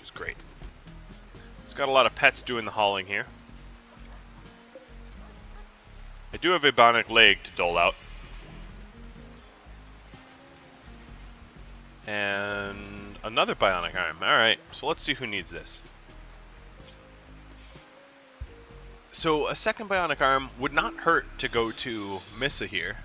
is great. It's got a lot of pets doing the hauling here. I do have a bionic leg to dole out. And another bionic arm. Alright, so let's see who needs this. So a second bionic arm would not hurt to go to Missa here.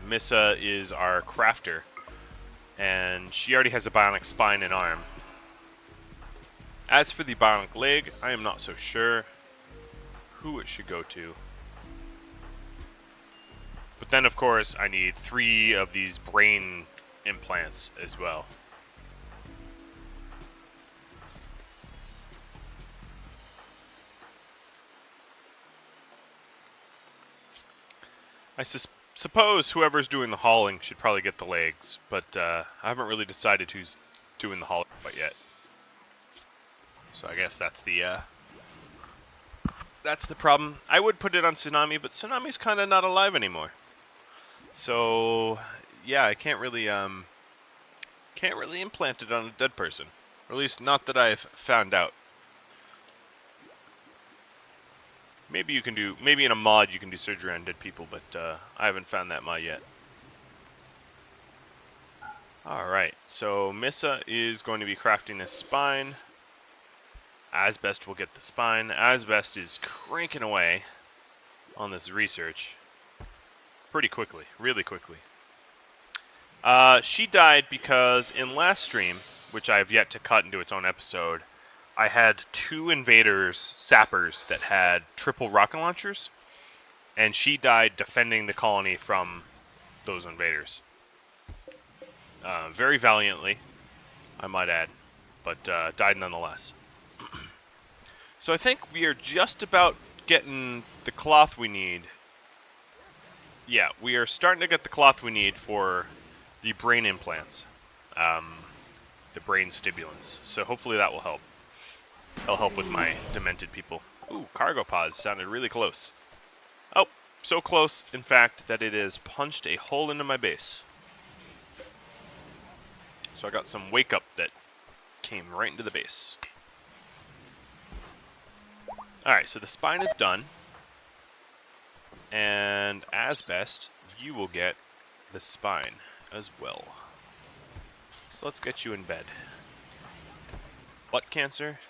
Missa is our crafter, and she already has a bionic spine and arm. As for the bionic leg, I am not so sure who it should go to. But then, of course, I need 3 of these brain implants as well. I suppose whoever's doing the hauling should probably get the legs, but I haven't really decided who's doing the hauling quite yet. So I guess that's the problem. I would put it on Tsunami, but Tsunami's kind of not alive anymore. So yeah, I can't really implant it on a dead person, or at least not that I've found out. Maybe you can do, maybe in a mod you can do surgery on dead people, but I haven't found that mod yet. Alright, so Missa is going to be crafting a spine. Asbest will get the spine. Asbest is cranking away on this research pretty quickly, really quickly. She died because in last stream, which I have yet to cut into its own episode, I had 2 invaders, sappers, that had triple rocket launchers, and she died defending the colony from those invaders. Very valiantly, I might add, but died nonetheless. So I think we are just about getting the cloth we need. Yeah, we are starting to get the cloth we need for the brain implants, the brain stimulants. So hopefully that will help. That'll help with my demented people. Ooh, cargo pods sounded really close. Oh, so close, in fact, that it has punched a hole into my base. So I got some wake up that came right into the base. Alright, so the spine is done. And Asbest, you will get the spine as well. So let's get you in bed. Butt cancer.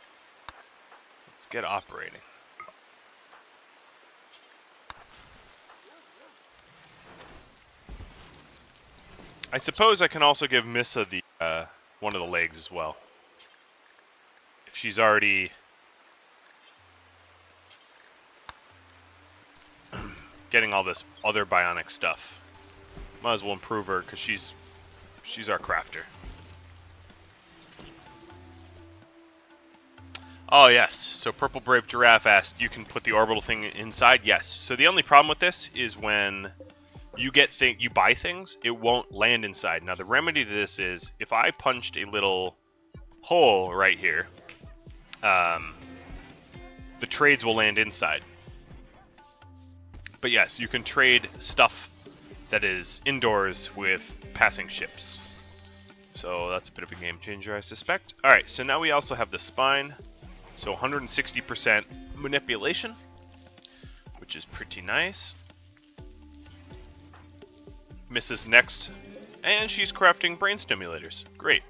Let's get operating. I suppose I can also give Missa the one of the legs as well. If she's already getting all this other bionic stuff, might as well improve her because she's our crafter. Oh yes, so Purple Brave Giraffe asked, you can put the orbital thing inside? Yes. So the only problem with this is when you buy things, it won't land inside. Now the remedy to this is, if I punched a little hole right here, the trades will land inside. But yes, you can trade stuff that is indoors with passing ships. So that's a bit of a game changer, I suspect. Alright, so now we also have the spine. So 160% manipulation, which is pretty nice. Mrs. next, and she's crafting brain stimulators. Great.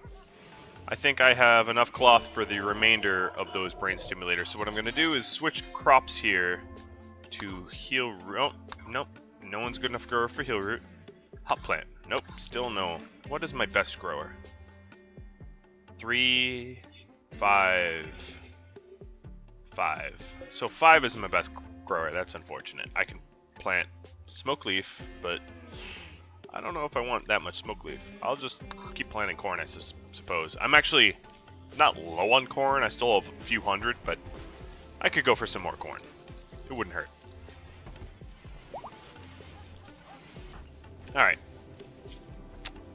I think I have enough cloth for the remainder of those brain stimulators. So what I'm going to do is switch crops here to heal root. Oh, nope, no one's good enough grower for heal root. Hot plant. Nope, still no. What is my best grower? 3, 5, 5. So 5 is my best grower. That's unfortunate. I can plant smoke leaf, but I don't know if I want that much smoke leaf. I'll just keep planting corn, I suppose. I'm actually not low on corn. I still have a few hundred, but I could go for some more corn. It wouldn't hurt. Alright.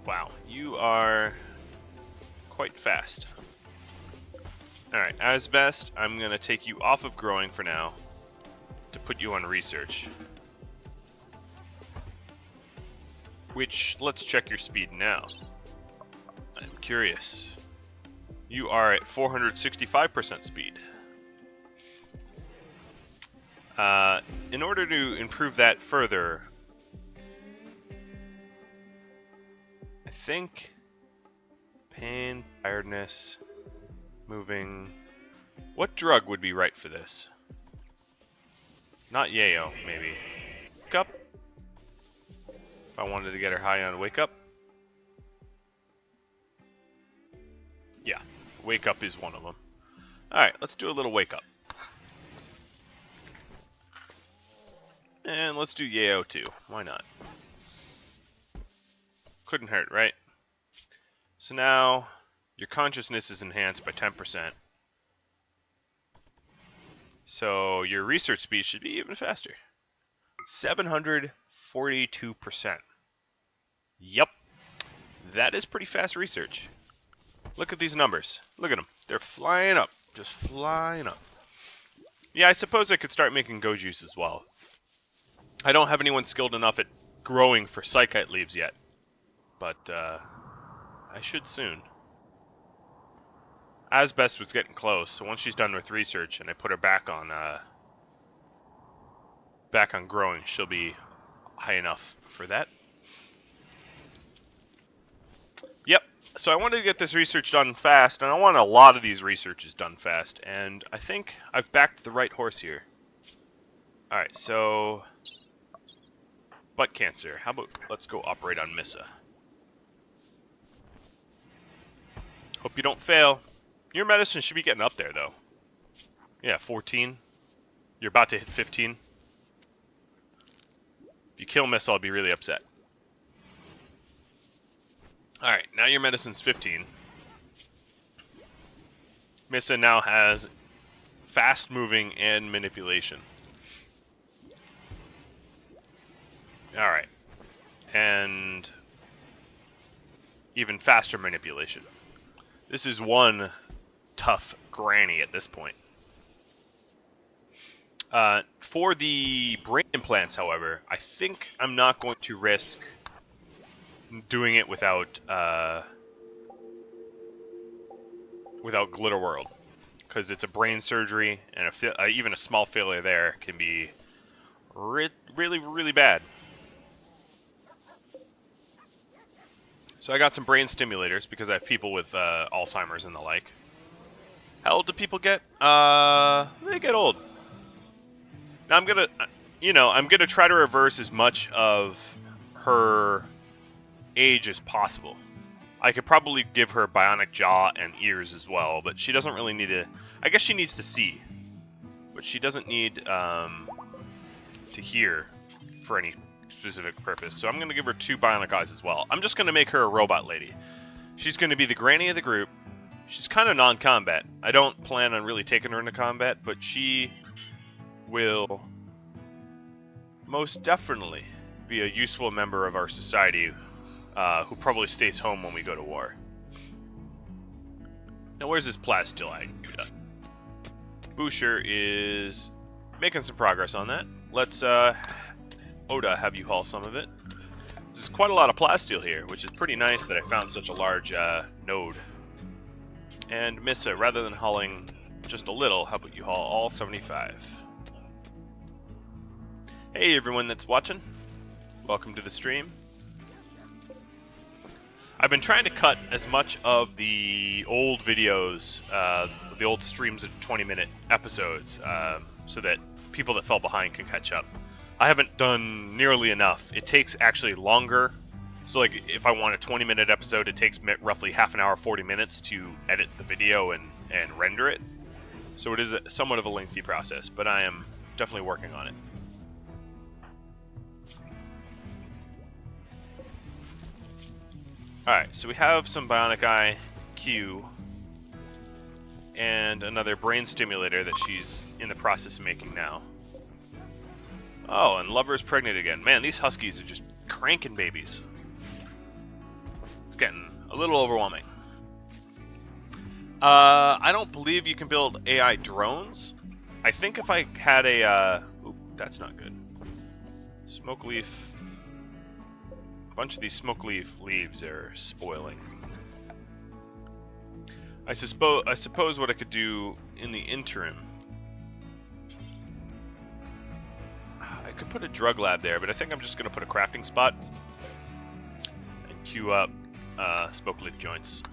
Wow, you are quite fast. Alright, as best, I'm going to take you off of growing for now to put you on research. Which, let's check your speed now. I'm curious. You are at 465% speed. In order to improve that further, I think pain, tiredness, moving. What drug would be right for this? Not yayo, maybe. Wake up. If I wanted to get her high on wake up. Yeah, wake up is one of them. Alright, let's do a little wake up. And let's do yayo too. Why not? Couldn't hurt, right? So now your consciousness is enhanced by 10%. So your research speed should be even faster. 742%. Yup. That is pretty fast research. Look at these numbers. Look at them. They're flying up. Just flying up. Yeah, I suppose I could start making go juice as well. I don't have anyone skilled enough at growing for psychite leaves yet. But, I should soon. Asbest was getting close, so once she's done with research and I put her back on growing, she'll be high enough for that. Yep, so I wanted to get this research done fast, and I want a lot of these researches done fast, and I think I've backed the right horse here. Alright, so butt cancer. How about let's go operate on Missa. Hope you don't fail. Your medicine should be getting up there, though. Yeah, 14. You're about to hit 15. If you kill Missa, I'll be really upset. Alright, now your medicine's 15. Missa now has fast moving and manipulation. Alright. And even faster manipulation. This is one tough granny at this point. For the brain implants, however, I think I'm not going to risk doing it without Glitter World, because it's a brain surgery, and even a small failure there can be really, really bad. So I got some brain stimulators because I have people with Alzheimer's and the like. How old do people get? They get old. Now I'm gonna try to reverse as much of her age as possible. I could probably give her bionic jaw and ears as well, but she doesn't really need to. I guess she needs to see, but she doesn't need to hear for any specific purpose. So I'm gonna give her 2 bionic eyes as well. I'm just gonna make her a robot lady. She's gonna be the granny of the group. She's kind of non-combat. I don't plan on really taking her into combat, but she will most definitely be a useful member of our society who probably stays home when we go to war. Now, where's this plastil I can do that? Boucher is making some progress on that. Let's, Oda, have you haul some of it. There's quite a lot of plasteel here, which is pretty nice that I found such a large node. And Missa, rather than hauling just a little, how about you haul all 75? Hey everyone that's watching, welcome to the stream. I've been trying to cut as much of the old videos, the old streams of 20-minute episodes, so that people that fell behind can catch up. I haven't done nearly enough. It takes actually longer. So like if I want a 20-minute episode, it takes roughly half an hour, 40 minutes to edit the video and render it. So it is somewhat of a lengthy process, but I am definitely working on it. Alright, so we have some Bionic Eye Q and another brain stimulator that she's in the process of making now. Oh, and Lover's pregnant again. Man, these Huskies are just cranking babies. It's getting a little overwhelming. I don't believe you can build AI drones. I think if I had a... Oop, that's not good. Smoke leaf... A bunch of these smoke leaf leaves are spoiling. I suppose what I could do in the interim, I could put a drug lab there, but I think I'm just going to put a crafting spot and queue up spoke lid joints.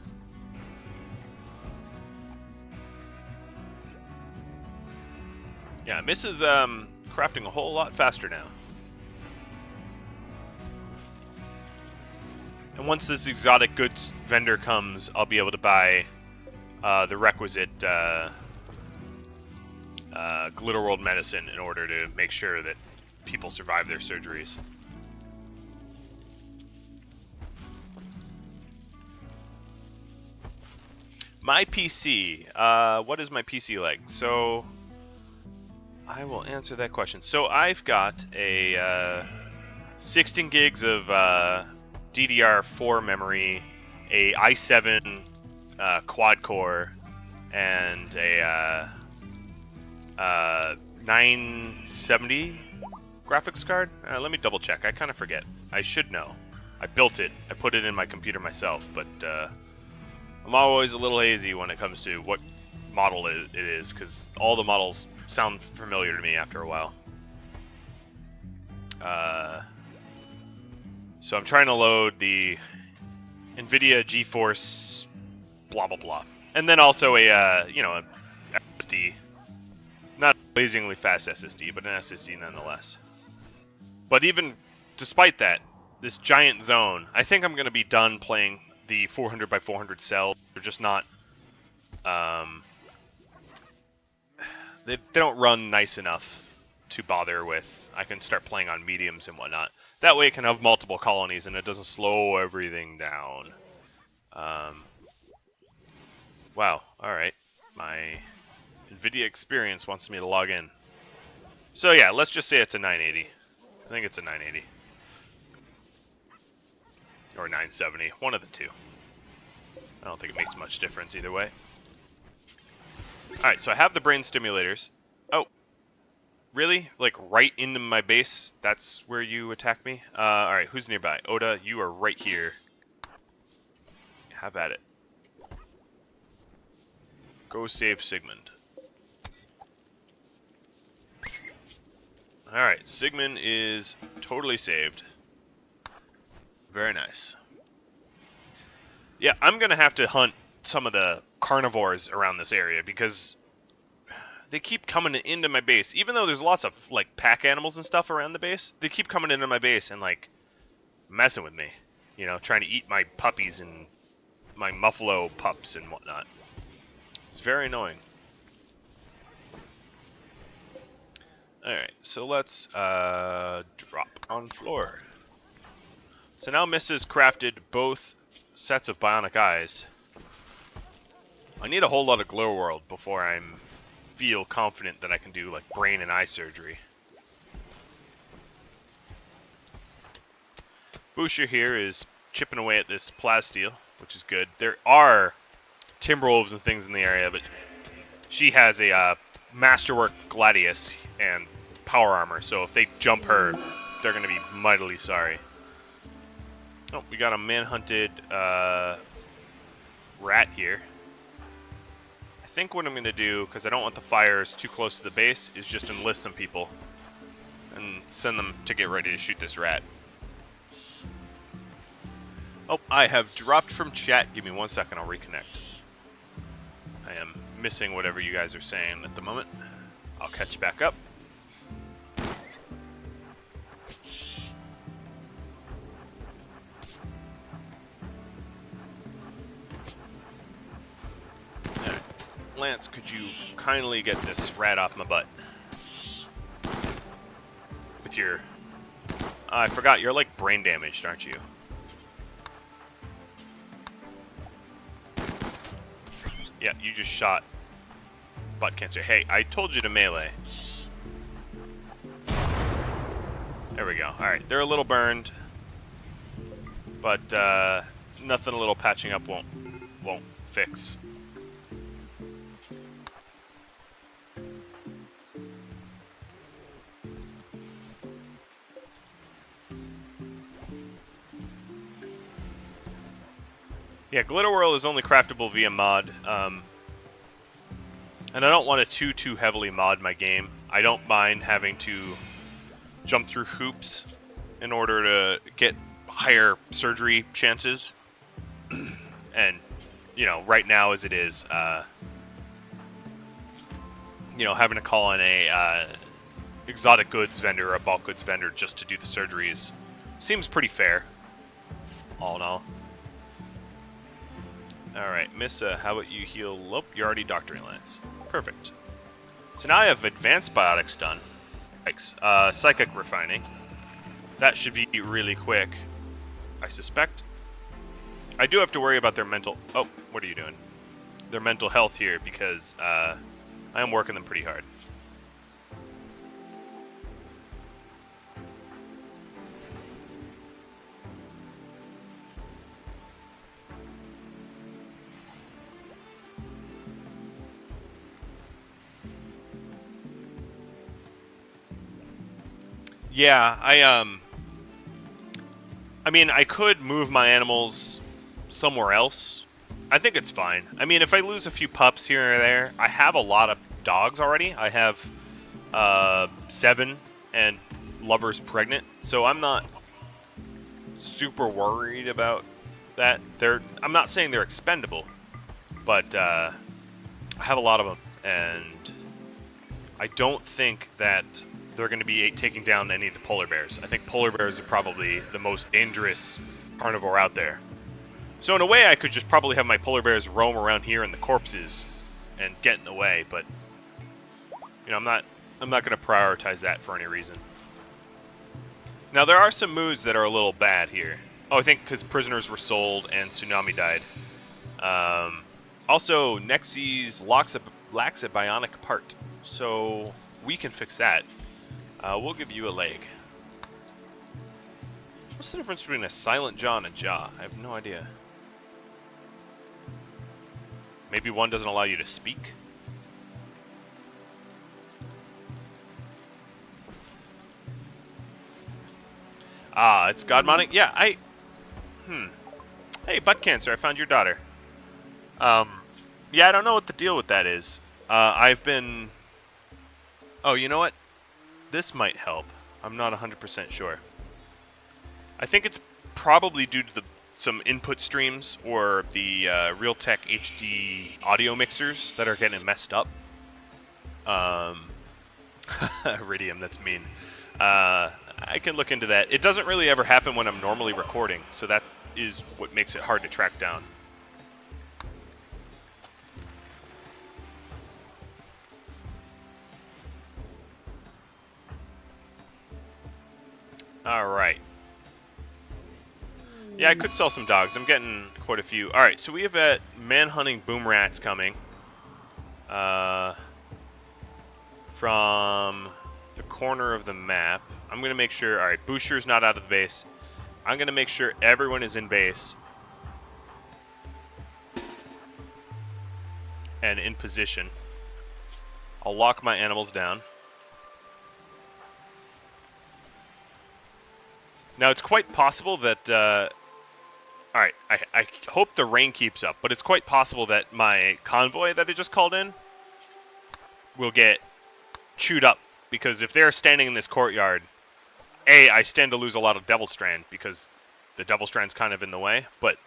Yeah, Miss is crafting a whole lot faster now. And once this exotic goods vendor comes, I'll be able to buy the requisite Glitter World medicine in order to make sure that people survive their surgeries. My PC, what is my PC like? So, I will answer that question. So I've got a 16 gigs of DDR4 memory, a i7 quad core, and a 970 graphics card. Let me double check. I kind of forget. I should know. I built it. I put it in my computer myself, but I'm always a little hazy when it comes to what model it is, because all the models sound familiar to me after a while. So I'm trying to load the NVIDIA GeForce blah blah blah, and then also a a SSD, not a blazingly fast SSD, but an SSD nonetheless. But even despite that, this giant zone, I think I'm going to be done playing the 400 by 400 cells. They're just not, they don't run nice enough to bother with. I can start playing on mediums and whatnot. That way it can have multiple colonies and it doesn't slow everything down. Wow, alright. My NVIDIA experience wants me to log in. So yeah, let's just say it's a 980. I think it's a 980. Or 970, one of the two. I don't think it makes much difference either way. Alright, so I have the brain stimulators. Oh, really? Like right into my base? That's where you attack me? Alright, who's nearby? Oda, you are right here. Have at it. Go save Sigmund. Alright, Sigmund is totally saved. Very nice. Yeah, I'm going to have to hunt some of the carnivores around this area because they keep coming into my base. Even though there's lots of like pack animals and stuff around the base, they keep coming into my base and like messing with me. You know, trying to eat my puppies and my muffalo pups and whatnot. It's very annoying. Alright, so let's drop on floor. So now Miss has crafted both sets of bionic eyes. I need a whole lot of glow world before I feel confident that I can do like brain and eye surgery. Busha here is chipping away at this plasteel, which is good. There are timberwolves and things in the area, but she has a masterwork gladius and power armor, so if they jump her, they're going to be mightily sorry. Oh, we got a manhunted rat here. I think what I'm going to do, because I don't want the fires too close to the base, is just enlist some people and send them to get ready to shoot this rat. Oh, I have dropped from chat. Give me 1 second, I'll reconnect. I am missing whatever you guys are saying at the moment. I'll catch you back up. Alright. Lance, could you kindly get this rat off my butt? With your... I forgot, you're like brain damaged, aren't you? Yeah, you just shot butt cancer. Hey, I told you to melee. There we go. Alright, they're a little burned. But nothing a little patching up won't fix. Yeah, Glitter Whirl is only craftable via mod, and I don't want to too heavily mod my game. I don't mind having to jump through hoops in order to get higher surgery chances. And, you know, right now as it is, you know, having to call in a exotic goods vendor or a bulk goods vendor just to do the surgeries seems pretty fair, all in all. Alright, Missa, how about you heal? Oh, you're already doctoring Lance. Perfect. So now I have advanced biotics done. Psychic refining. That should be really quick, I suspect. I do have to worry about their mental... Oh, what are you doing? Their mental health here, because I am working them pretty hard. Yeah, I mean, I could move my animals somewhere else. I think it's fine. I mean, if I lose a few pups here or there, I have a lot of dogs already. I have 7 and lovers pregnant, so I'm not super worried about that. I'm not saying they're expendable, but I have a lot of them, and I don't think that they're going to be taking down any of the polar bears. I think polar bears are probably the most dangerous carnivore out there. So in a way, I could just probably have my polar bears roam around here in the corpses and get in the way, but you know, I'm not going to prioritize that for any reason. Now there are some moods that are a little bad here. Oh, I think because prisoners were sold and Tsunami died. Also, Nexy's lacks a bionic part, so we can fix that. We'll give you a leg. What's the difference between a silent jaw and a jaw? I have no idea. Maybe one doesn't allow you to speak? Ah, it's God modding? Yeah, Hey, butt cancer, I found your daughter. Yeah, I don't know what the deal with that is. I've been... Oh, you know what? This might help. I'm not 100% sure. I think it's probably due to some input streams or the Realtek HD audio mixers that are getting messed up. Iridium, that's mean. I can look into that. It doesn't really ever happen when I'm normally recording, so that is what makes it hard to track down. Alright. Yeah, I could sell some dogs. I'm getting quite a few. Alright, so we have man-hunting boom rats coming. From the corner of the map. I'm going to make sure... Alright, Boucher's not out of the base. I'm going to make sure everyone is in base. And in position. I'll lock my animals down. Now, it's quite possible that... Alright, I hope the rain keeps up, but it's quite possible that my convoy that I just called in will get chewed up. Because if they're standing in this courtyard, I stand to lose a lot of Devil Strand, because the Devil Strand's kind of in the way, but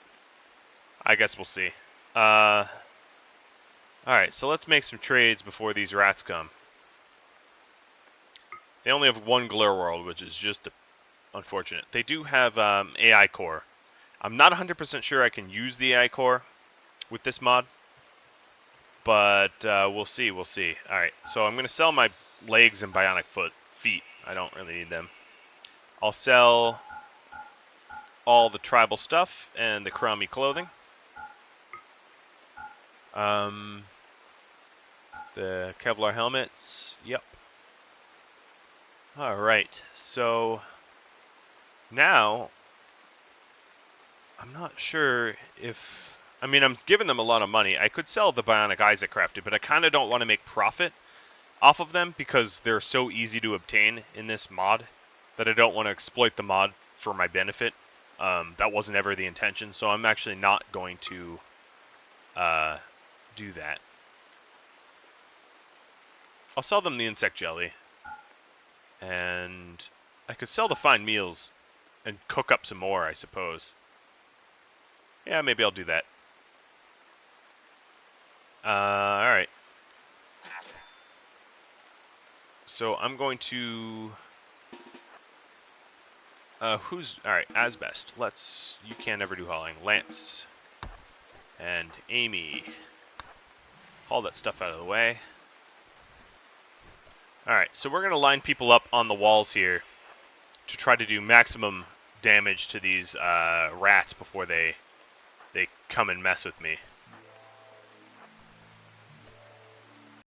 I guess we'll see. Alright, so let's make some trades before these rats come. They only have one Glare World, which is just unfortunate. They do have AI core. I'm not 100% sure I can use the AI core with this mod, but we'll see, we'll see. Alright, so I'm going to sell my legs and bionic feet. I don't really need them. I'll sell all the tribal stuff and the crummy clothing. The Kevlar helmets, yep. Alright, so now I'm not sure if... I mean, I'm giving them a lot of money. I could sell the bionic eyes I crafted, but I kind of don't want to make profit off of them because they're so easy to obtain in this mod that I don't want to exploit the mod for my benefit. That wasn't ever the intention, so I'm actually not going to do that. I'll sell them the insect jelly. And I could sell the fine meals and cook up some more, I suppose. Yeah, maybe I'll do that. Alright. So I'm going to... Alright, as best. You can never do hauling. Lance. And Amy. Haul that stuff out of the way. Alright, so we're going to line people up on the walls here to try to do maximum damage to these rats before they come and mess with me.